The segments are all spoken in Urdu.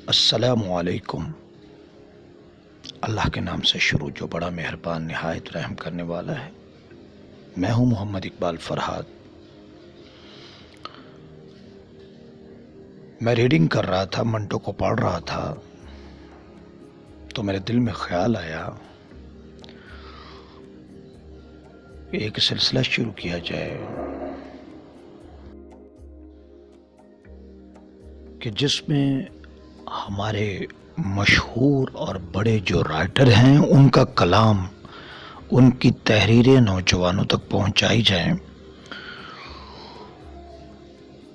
السلام علیکم۔ اللہ کے نام سے شروع جو بڑا مہربان نہایت رحم کرنے والا ہے۔ میں ہوں محمد اقبال فرحات۔ میں ریڈنگ کر رہا تھا، منٹو کو پڑھ رہا تھا، تو میرے دل میں خیال آیا کہ ایک سلسلہ شروع کیا جائے کہ جس میں ہمارے مشہور اور بڑے جو رائٹر ہیں ان کا کلام، ان کی تحریریں نوجوانوں تک پہنچائی جائیں۔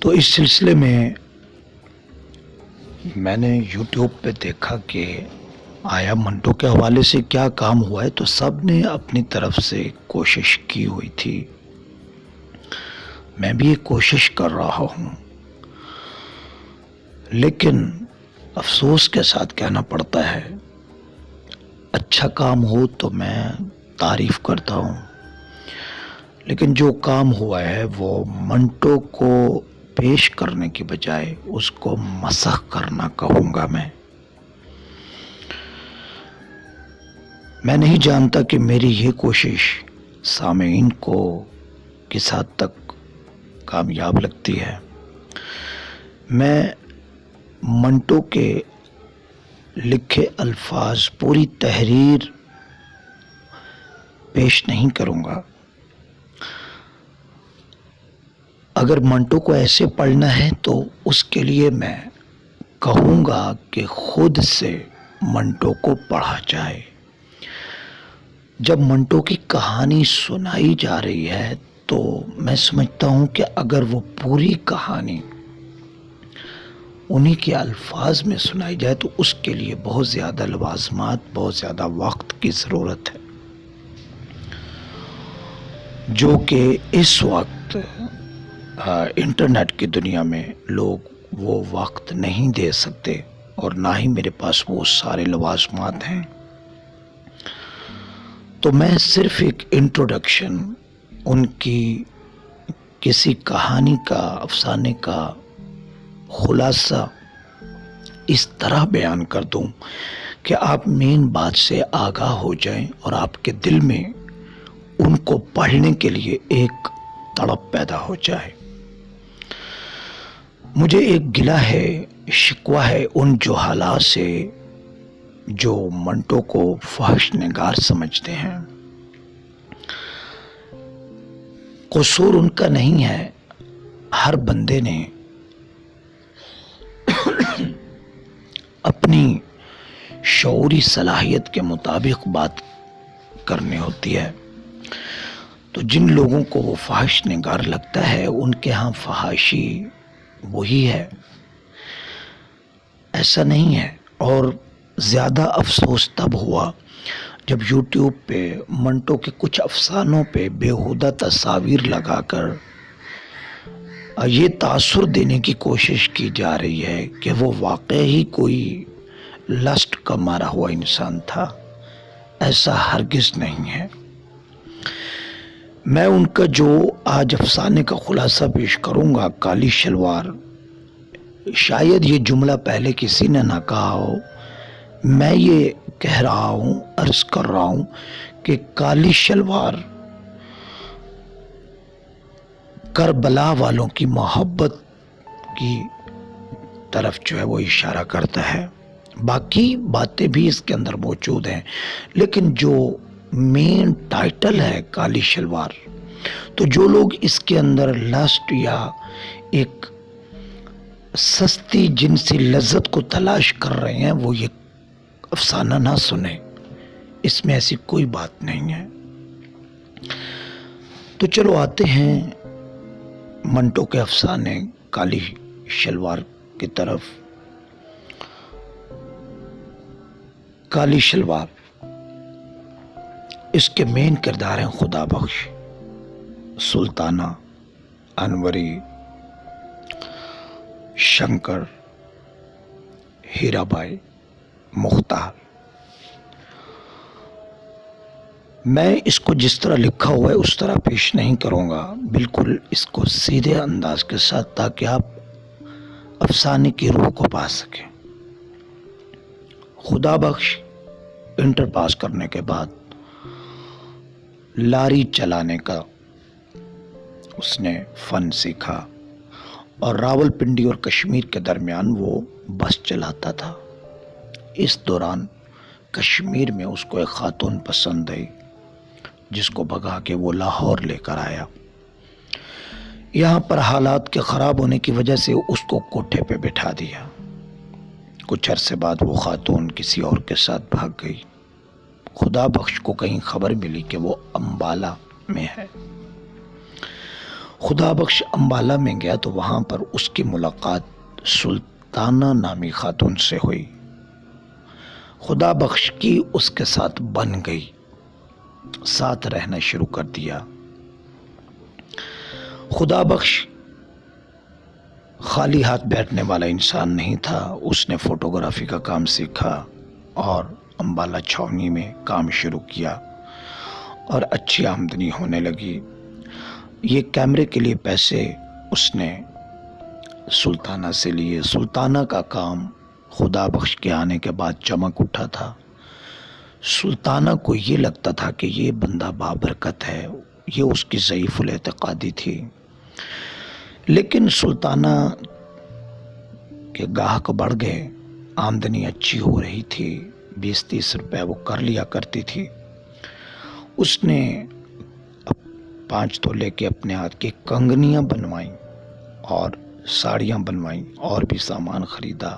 تو اس سلسلے میں نے یوٹیوب پہ دیکھا کہ آیا منٹو کے حوالے سے کیا کام ہوا ہے، تو سب نے اپنی طرف سے کوشش کی ہوئی تھی۔ میں بھی ایک کوشش کر رہا ہوں، لیکن افسوس کے ساتھ کہنا پڑتا ہے، اچھا کام ہو تو میں تعریف کرتا ہوں، لیکن جو کام ہوا ہے وہ منٹو کو پیش کرنے کی بجائے اس کو مسخ کرنا کہوں گا۔ میں نہیں جانتا کہ میری یہ کوشش سامعین کو کس حد تک کامیاب لگتی ہے۔ میں منٹو کے لکھے الفاظ، پوری تحریر پیش نہیں کروں گا۔ اگر منٹو کو ایسے پڑھنا ہے تو اس کے لیے میں کہوں گا کہ خود سے منٹو کو پڑھا جائے۔ جب منٹو کی کہانی سنائی جا رہی ہے تو میں سمجھتا ہوں کہ اگر وہ پوری کہانی انہی کے الفاظ میں سنائی جائے تو اس کے لیے بہت زیادہ لوازمات، بہت زیادہ وقت کی ضرورت ہے، جو کہ اس وقت انٹرنیٹ کی دنیا میں لوگ وہ وقت نہیں دے سکتے، اور نہ ہی میرے پاس وہ سارے لوازمات ہیں۔ تو میں صرف ایک انٹروڈکشن، ان کی کسی کہانی کا، افسانے کا خلاصہ اس طرح بیان کر دوں کہ آپ مین بات سے آگاہ ہو جائیں اور آپ کے دل میں ان کو پڑھنے کے لیے ایک تڑپ پیدا ہو جائے۔ مجھے ایک گلہ ہے، شکوہ ہے ان جہالات سے جو منٹو کو فحش نگار سمجھتے ہیں۔ قصور ان کا نہیں ہے، ہر بندے نے اپنی شعوری صلاحیت کے مطابق بات کرنی ہوتی ہے۔ تو جن لوگوں کو وہ فحش نگار لگتا ہے ان کے ہاں فحاشی وہی ہے، ایسا نہیں ہے۔ اور زیادہ افسوس تب ہوا جب یوٹیوب پہ منٹو کے کچھ افسانوں پہ بیہودہ تصاویر لگا کر یہ تاثر دینے کی کوشش کی جا رہی ہے کہ وہ واقعی کوئی لسٹ کا مارا ہوا انسان تھا۔ ایسا ہرگز نہیں ہے۔ میں ان کا جو آج افسانے کا خلاصہ پیش کروں گا، کالی شلوار، شاید یہ جملہ پہلے کسی نے نہ کہا ہو، میں یہ کہہ رہا ہوں، عرض کر رہا ہوں کہ کالی شلوار کربلا والوں کی محبت کی طرف جو ہے وہ اشارہ کرتا ہے۔ باقی باتیں بھی اس کے اندر موجود ہیں، لیکن جو مین ٹائٹل ہے کالی شلوار، تو جو لوگ اس کے اندر لسٹ یا ایک سستی جنسی لذت کو تلاش کر رہے ہیں وہ یہ افسانہ نہ سنیں، اس میں ایسی کوئی بات نہیں ہے۔ تو چلو آتے ہیں منٹو کے افسانے کالی شلوار کی طرف۔ کالی شلوار، اس کے مین کردار ہیں خدا بخش، سلطانہ، انوری، شنکر، ہیرا بائی، مختار۔ میں اس کو جس طرح لکھا ہوا ہے اس طرح پیش نہیں کروں گا، بالکل اس کو سیدھے انداز کے ساتھ، تاکہ آپ افسانے کی روح کو پا سکیں۔ خدا بخش انٹر پاس کرنے کے بعد لاری چلانے کا اس نے فن سیکھا اور راول پنڈی اور کشمیر کے درمیان وہ بس چلاتا تھا۔ اس دوران کشمیر میں اس کو ایک خاتون پسند آئی جس کو بھگا کے وہ لاہور لے کر آیا۔ یہاں پر حالات کے خراب ہونے کی وجہ سے اس کو کوٹھے پہ بٹھا دیا۔ کچھ عرصے بعد وہ خاتون کسی اور کے ساتھ بھاگ گئی۔ خدا بخش کو کہیں خبر ملی کہ وہ امبالہ میں ہے۔ خدا بخش امبالہ میں گیا تو وہاں پر اس کی ملاقات سلطانہ نامی خاتون سے ہوئی۔ خدا بخش کی اس کے ساتھ بن گئی، ساتھ رہنا شروع کر دیا۔ خدا بخش خالی ہاتھ بیٹھنے والا انسان نہیں تھا۔ اس نے فوٹوگرافی کا کام سیکھا اور امبالہ چھاونی میں کام شروع کیا اور اچھی آمدنی ہونے لگی۔ یہ کیمرے کے لیے پیسے اس نے سلطانہ سے لیے۔ سلطانہ کا کام خدا بخش کے آنے کے بعد چمک اٹھا تھا۔ سلطانہ کو یہ لگتا تھا کہ یہ بندہ بابرکت ہے، یہ اس کی ضعیف الاعتقادی تھی۔ لیکن سلطانہ کے گاہک بڑھ گئے، آمدنی اچھی ہو رہی تھی، 20-30 روپے وہ کر لیا کرتی تھی۔ اس نے 5 تولے کے اپنے ہاتھ کی کنگنیاں بنوائیں اور ساڑیاں بنوائیں اور بھی سامان خریدا۔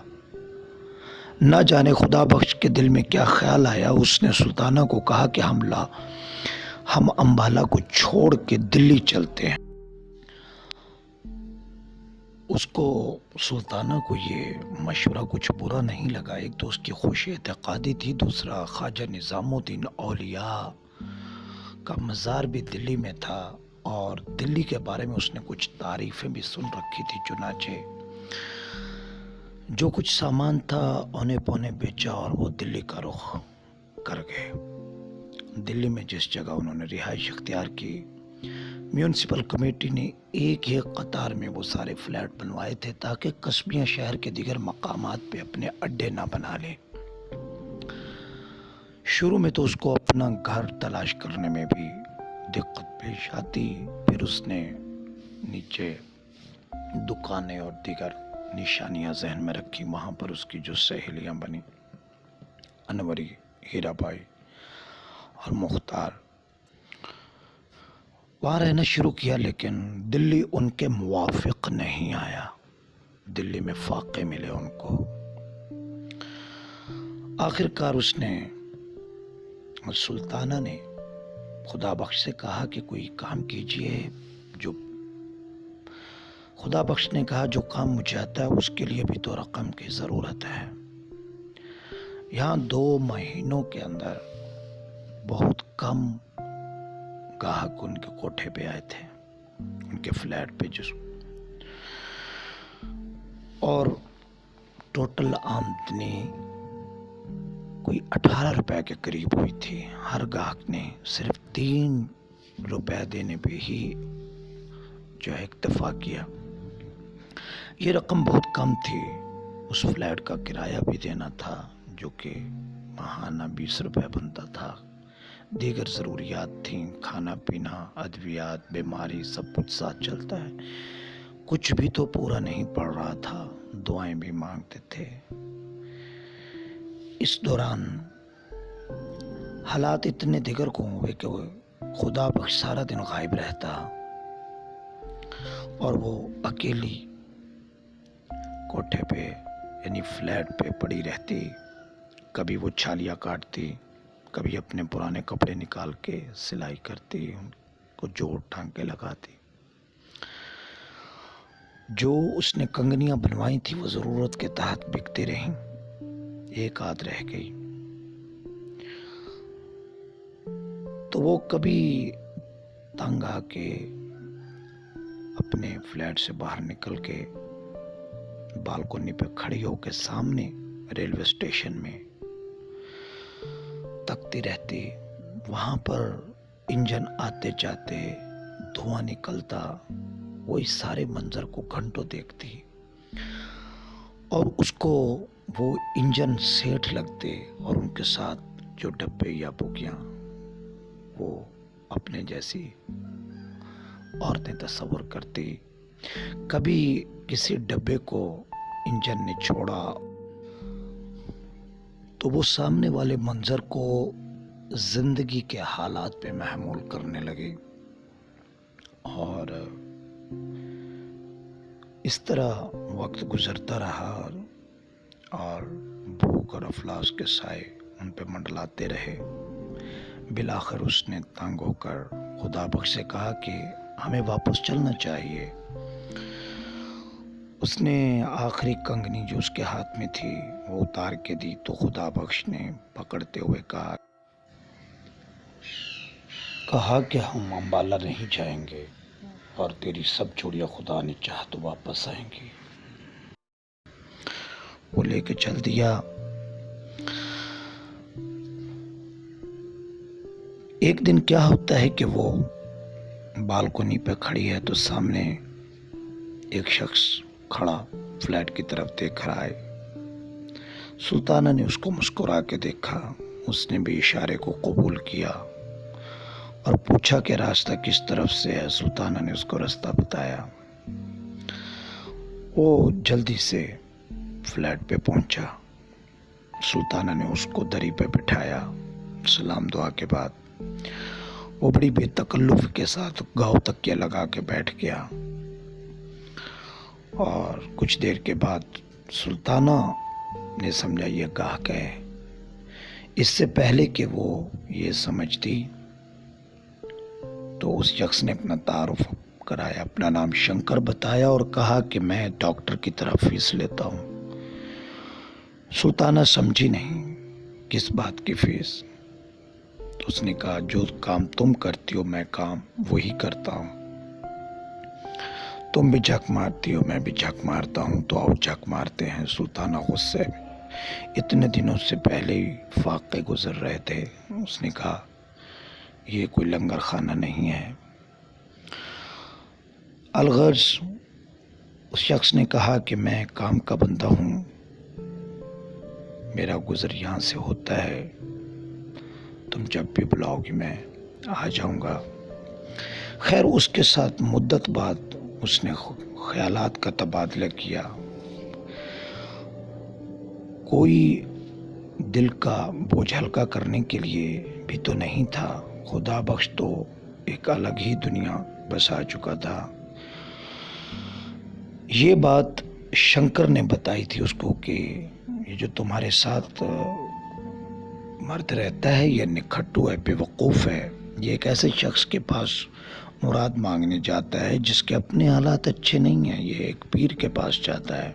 نہ جانے خدا بخش کے دل میں کیا خیال آیا، اس نے سلطانہ کو کہا کہ ہم امبالہ کو چھوڑ کے دلی چلتے ہیں۔ اس کو سلطانہ کو یہ مشورہ کچھ برا نہیں لگا۔ ایک تو اس کی خوش اعتقادی تھی، دوسرا خواجہ نظام الدین اولیاء کا مزار بھی دلی میں تھا اور دلی کے بارے میں اس نے کچھ تعریفیں بھی سن رکھی تھی۔ چنانچہ جو کچھ سامان تھا اونے پونے بیچا اور وہ دلی کا رخ کر گئے۔ دلی میں جس جگہ انہوں نے رہائش اختیار کی، میونسپل کمیٹی نے ایک ہی قطار میں وہ سارے فلیٹ بنوائے تھے تاکہ قصبیاں شہر کے دیگر مقامات پہ اپنے اڈے نہ بنا لیں۔ شروع میں تو اس کو اپنا گھر تلاش کرنے میں بھی دقت پیش آتی، پھر اس نے نیچے دکانیں اور دیگر نشانیاں ذہن میں رکھی۔ وہاں پر اس کی جو سہیلیاں بنی، انوری، ہیرا بائی اور مختار، وہاں رہنا شروع کیا۔ لیکن دلی ان کے موافق نہیں آیا، دلی میں فاقے ملے ان کو۔ آخر کار اس نے، سلطانہ نے خدا بخش سے کہا کہ کوئی کام کیجئے۔ جو خدا بخش نے کہا جو کام مجھے آتا ہے اس کے لیے بھی تو رقم کی ضرورت ہے۔ یہاں 2 مہینوں کے اندر بہت کم گاہک ان کے کوٹھے پہ آئے تھے، ان کے فلیٹ پہ، اور ٹوٹل آمدنی کوئی 18 روپے کے قریب ہوئی تھی۔ ہر گاہک نے صرف 3 روپے دینے پہ ہی جو ہے اکتفا کیا۔ یہ رقم بہت کم تھی، اس فلیٹ کا کرایہ بھی دینا تھا جو کہ ماہانہ 20 روپے بنتا تھا، دیگر ضروریات تھیں، کھانا پینا، ادویات، بیماری، سب کچھ ساتھ چلتا ہے۔ کچھ بھی تو پورا نہیں پڑ رہا تھا، دعائیں بھی مانگتے تھے۔ اس دوران حالات اتنے دیگر کو ہوئے کہ خدا بخش سارا دن غائب رہتا اور وہ اکیلی کوٹھے پہ یعنی فلیٹ پہ پڑی رہتی۔ کبھی وہ چھالیاں کاٹتی، کبھی اپنے پرانے کپڑے نکال کے سلائی کرتی، ان کو جوڑ ٹانگ کے لگاتی۔ جو اس نے کنگنیاں بنوائی تھی وہ ضرورت کے تحت بکتی رہیں، ایک آدھ رہ گئی تو وہ کبھی تنگ آ کے اپنے فلیٹ سے باہر نکل کے بالکونی پہ کھڑی ہو کے سامنے ریلوے اسٹیشن میں تکتی رہتی۔ وہاں پر انجن آتے جاتے، دھواں نکلتا، وہ اس سارے منظر کو گھنٹوں دیکھتی اور اس کو وہ انجن سیٹھ لگتے اور ان کے ساتھ جو ڈبے یا بوگیاں وہ اپنے جیسی عورتیں تصور کرتی. کبھی کسی ڈبے کو انجن نے چھوڑا تو وہ سامنے والے منظر کو زندگی کے حالات پہ محمول کرنے لگے، اور اس طرح وقت گزرتا رہا اور بھوک اور افلاس کے سائے ان پہ منڈلاتے رہے. بالآخر اس نے تنگ ہو کر خدا بخش سے کہا کہ ہمیں واپس چلنا چاہیے. اس نے آخری کنگنی جو اس کے ہاتھ میں تھی وہ اتار کے دی تو خدا بخش نے پکڑتے ہوئے کہا کہ ہم امبالہ نہیں جائیں گے اور تیری سب چوڑیاں خدا نے چاہ تو واپس آئیں گی. وہ لے کے چل دیا. ایک دن کیا ہوتا ہے کہ وہ بالکنی پہ کھڑی ہے تو سامنے ایک شخص کھڑا فلیٹ کی طرف دیکھ رہا ہے. سلطانہ نے اس کو مسکرا کے دیکھا. اس نے بھی اشارے کو قبول کیا اور پوچھا کہ راستہ کس طرف سے ہے. سلطانہ نے اس کو راستہ بتایا. وہ جلدی سے فلیٹ پہ پہنچا. سلطانہ نے اس کو دری پہ بٹھایا. سلام دعا کے بعد وہ بڑی بے تکلف کے ساتھ گاؤں تکیہ لگا کے بیٹھ گیا. اور کچھ دیر کے بعد سلطانہ نے سمجھا یہ گاہک ہے. اس سے پہلے کہ وہ یہ سمجھتی تو اس شخص نے اپنا تعارف کرایا. اپنا نام شنکر بتایا اور کہا کہ میں ڈاکٹر کی طرف فیس لیتا ہوں. سلطانہ سمجھی نہیں کس بات کی فیس. تو اس نے کہا جو کام تم کرتی ہو میں کام وہی کرتا ہوں. تم بھی جھک مارتی ہو میں بھی جھک مارتا ہوں تو آؤ جھک مارتے ہیں. سلطانہ غصے میں اتنے دنوں سے پہلے ہی فاقے گزر رہے تھے. اس نے کہا یہ کوئی لنگر خانہ نہیں ہے. الغرض اس شخص نے کہا کہ میں کام کا بندہ ہوں، میرا گزر یہاں سے ہوتا ہے، تم جب بھی بلاؤ گی میں آ جاؤں گا. خیر اس کے ساتھ مدت بعد اس نے خیالات کا تبادلہ کیا. کوئی دل کا بوجھ ہلکا کرنے کے لیے بھی تو نہیں تھا. خدا بخش تو ایک الگ ہی دنیا بسا چکا تھا. یہ بات شنکر نے بتائی تھی اس کو کہ یہ جو تمہارے ساتھ مرد رہتا ہے یہ نکھٹو ہے، بے وقوف ہے. یہ ایک ایسے شخص کے پاس مراد مانگنے جاتا ہے جس کے اپنے حالات اچھے نہیں ہیں. یہ ایک پیر کے پاس جاتا ہے.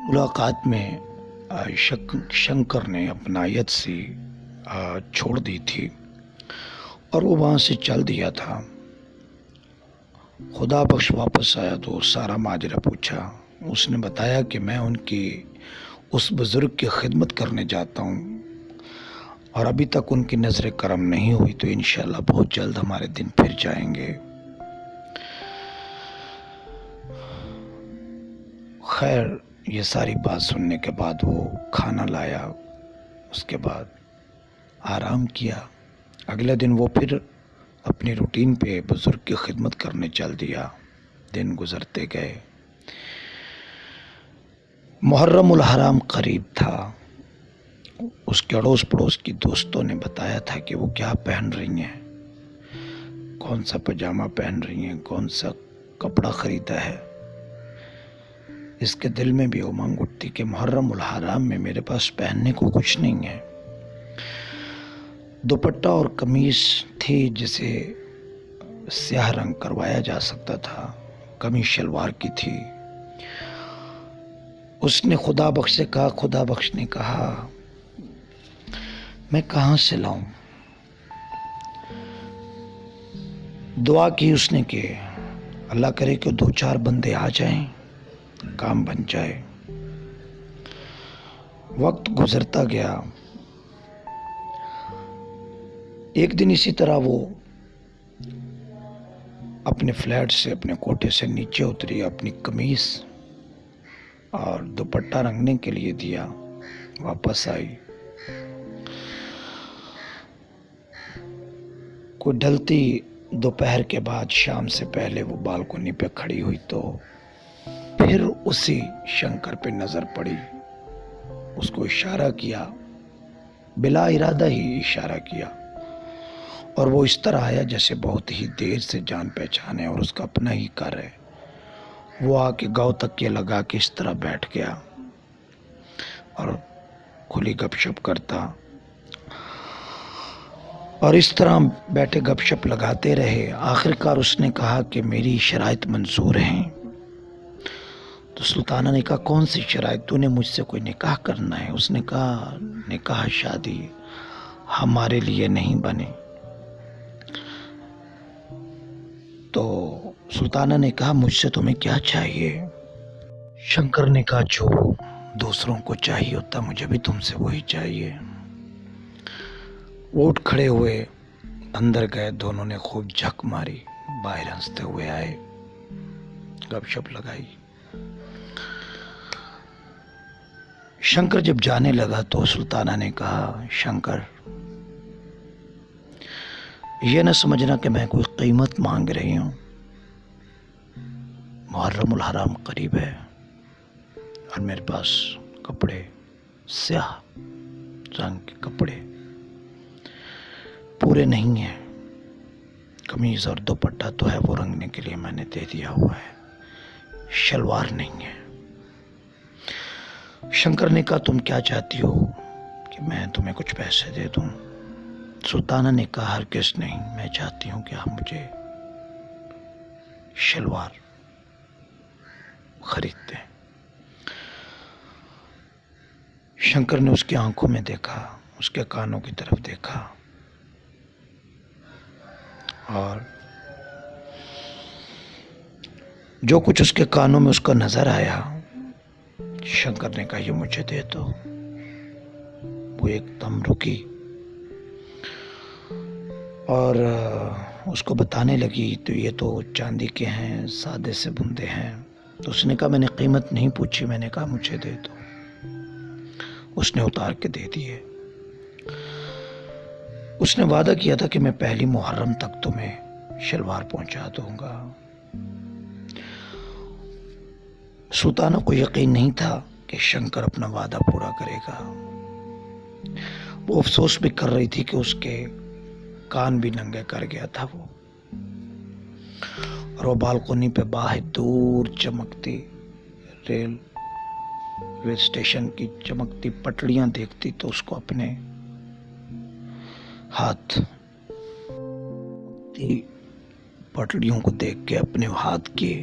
ملاقات میں شنکر نے اپنائیت سی چھوڑ دی تھی اور وہ وہاں سے چل دیا تھا. خدا بخش واپس آیا تو سارا ماجرا پوچھا. اس نے بتایا کہ میں ان کی اس بزرگ کی خدمت کرنے جاتا ہوں اور ابھی تک ان کی نظر کرم نہیں ہوئی تو انشاءاللہ بہت جلد ہمارے دن پھر جائیں گے. خیر یہ ساری بات سننے کے بعد وہ کھانا لایا. اس کے بعد آرام کیا. اگلے دن وہ پھر اپنی روٹین پہ بزرگ کی خدمت کرنے چل دیا. دن گزرتے گئے. محرم الحرام قریب تھا. اس کے اڑوس پڑوس کی دوستوں نے بتایا تھا کہ وہ کیا پہن رہی ہیں، کون سا پاجامہ پہن رہی ہیں، کون سا کپڑا خریدا ہے. اس کے دل میں بھی امنگ اٹھتی کہ محرم الحرام میں میرے پاس پہننے کو کچھ نہیں ہے. دوپٹہ اور قمیص تھی جسے سیاہ رنگ کروایا جا سکتا تھا. قمیص شلوار کی تھی. اس نے خدا بخش سے کہا. خدا بخش نے کہا میں کہاں سے لاؤں. دعا کی اس نے کہ اللہ کرے کہ 2-4 بندے آ جائیں، کام بن جائے. وقت گزرتا گیا. ایک دن اسی طرح وہ اپنے فلیٹ سے اپنے کوٹھے سے نیچے اتری. اپنی قمیص اور دوپٹہ رنگنے کے لیے دیا، واپس آئی۔ کوئی ڈھلتی دوپہر کے بعد شام سے پہلے وہ بالکنی پہ کھڑی ہوئی تو پھر اسی شنکر پہ نظر پڑی، اس کو اشارہ کیا، بلا ارادہ ہی اشارہ کیا، اور وہ اس طرح آیا جیسے بہت ہی دیر سے جان پہچان ہے اور اس کا اپنا ہی گھر ہے۔ وہ آ کے گاؤں تک کے لگا کے اس طرح بیٹھ گیا اور کھلی گپ شپ کرتا، اور اس طرح بیٹھے گپ شپ لگاتے رہے۔ آخرکار اس نے کہا کہ میری شرائط منظور ہیں۔ تو سلطانہ نے کہا کون سی شرائط؟ تو نے مجھ سے کوئی نکاح کرنا ہے؟ اس نے کہا نکاح شادی ہمارے لیے نہیں بنے۔ تو سلطانہ نے کہا مجھ سے تمہیں کیا چاہیے؟ شنکر نے کہا جو دوسروں کو چاہیے ہوتا مجھے بھی تم سے وہی چاہیے۔ وہ اٹھ کھڑے ہوئے، اندر گئے، دونوں نے خوب جھک ماری، باہر ہنستے ہوئے آئے، گپ شپ لگائی۔ شنکر جب جانے لگا تو سلطانہ نے کہا شنکر یہ نہ سمجھنا کہ میں کوئی قیمت مانگ رہی ہوں، محرم الحرام قریب ہے اور میرے پاس کپڑے سیاہ رنگ کے کپڑے پورے نہیں ہیں، قمیض اور دوپٹہ تو ہے وہ رنگنے کے لیے میں نے دے دیا ہوا ہے، شلوار نہیں ہے۔ شنکر نے کہا تم کیا چاہتی ہو کہ میں تمہیں کچھ پیسے دے دوں؟ سلطانہ نے کہا ہرگز نہیں، میں چاہتی ہوں کہ آپ مجھے شلوار خرید دیں۔ شنکر نے اس کی آنکھوں میں دیکھا، اس کے کانوں کی طرف دیکھا، اور جو کچھ اس کے کانوں میں اس کو نظر آیا، شنکر نے کہا یہ مجھے دے دو۔ وہ ایک دم رکی اور اس کو بتانے لگی تو یہ تو چاندی کے ہیں، سادے سے بندے ہیں۔ تو اس نے کہا میں نے قیمت نہیں پوچھی، میں نے کہا مجھے دے دو۔ اس نے اتار کے دے دیے۔ اس نے وعدہ کیا تھا کہ میں پہلی محرم تک تمہیں شلوار پہنچا دوں گا۔ سلطانہ کو یقین نہیں تھا کہ شنکر اپنا وعدہ پورا کرے گا۔ وہ افسوس بھی کر رہی تھی کہ اس کے کان بھی ننگے کر گیا تھا وہ، اور وہ بالکنی پہ باہر دور چمکتی ریلوے اسٹیشن کی چمکتی پٹڑیاں دیکھتی تو اس کو اپنے ہاتھ پٹڑیوں کو دیکھ کے اپنے ہاتھ کے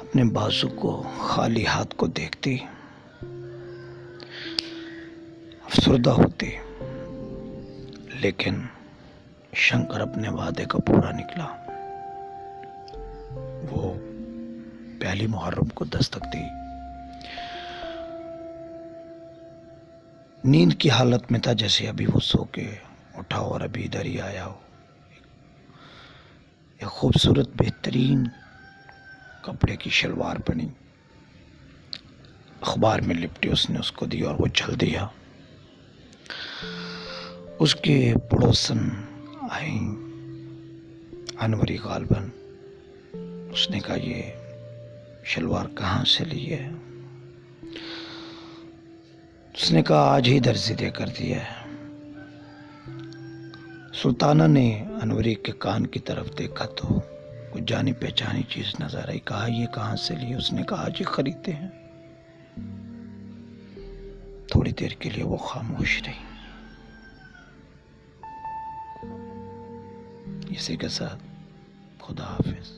اپنے بازو کو، خالی ہاتھ کو دیکھتی افسردہ ہوتی۔ لیکن شنکر اپنے وعدے کا پورا نکلا، وہ پہلی محرم کو دستک دی۔ نیند کی حالت میں تھا، جیسے ابھی وہ سو کے اٹھا اور ابھی ادھر ہی آیا ہو۔ ایک خوبصورت بہترین کپڑے کی شلوار بنی، اخبار میں لپٹی، اس نے اس کو دی اور وہ چل دیا۔ اس کے پڑوسن آئیں انوری غالباً، اس نے کہا یہ شلوار کہاں سے لی ہے؟ اس نے کہا آج ہی درزی دے کر دیا ہے۔ سلطانہ نے انوری کے کان کی طرف دیکھا تو کوئی جانی پہچانی چیز نظر آئی۔ کہا یہ کہاں سے لی؟ اس نے کہا آج ہی خریدتے ہیں۔ تھوڑی دیر کے لیے وہ خاموش رہی۔ اسی کے ساتھ خدا حافظ۔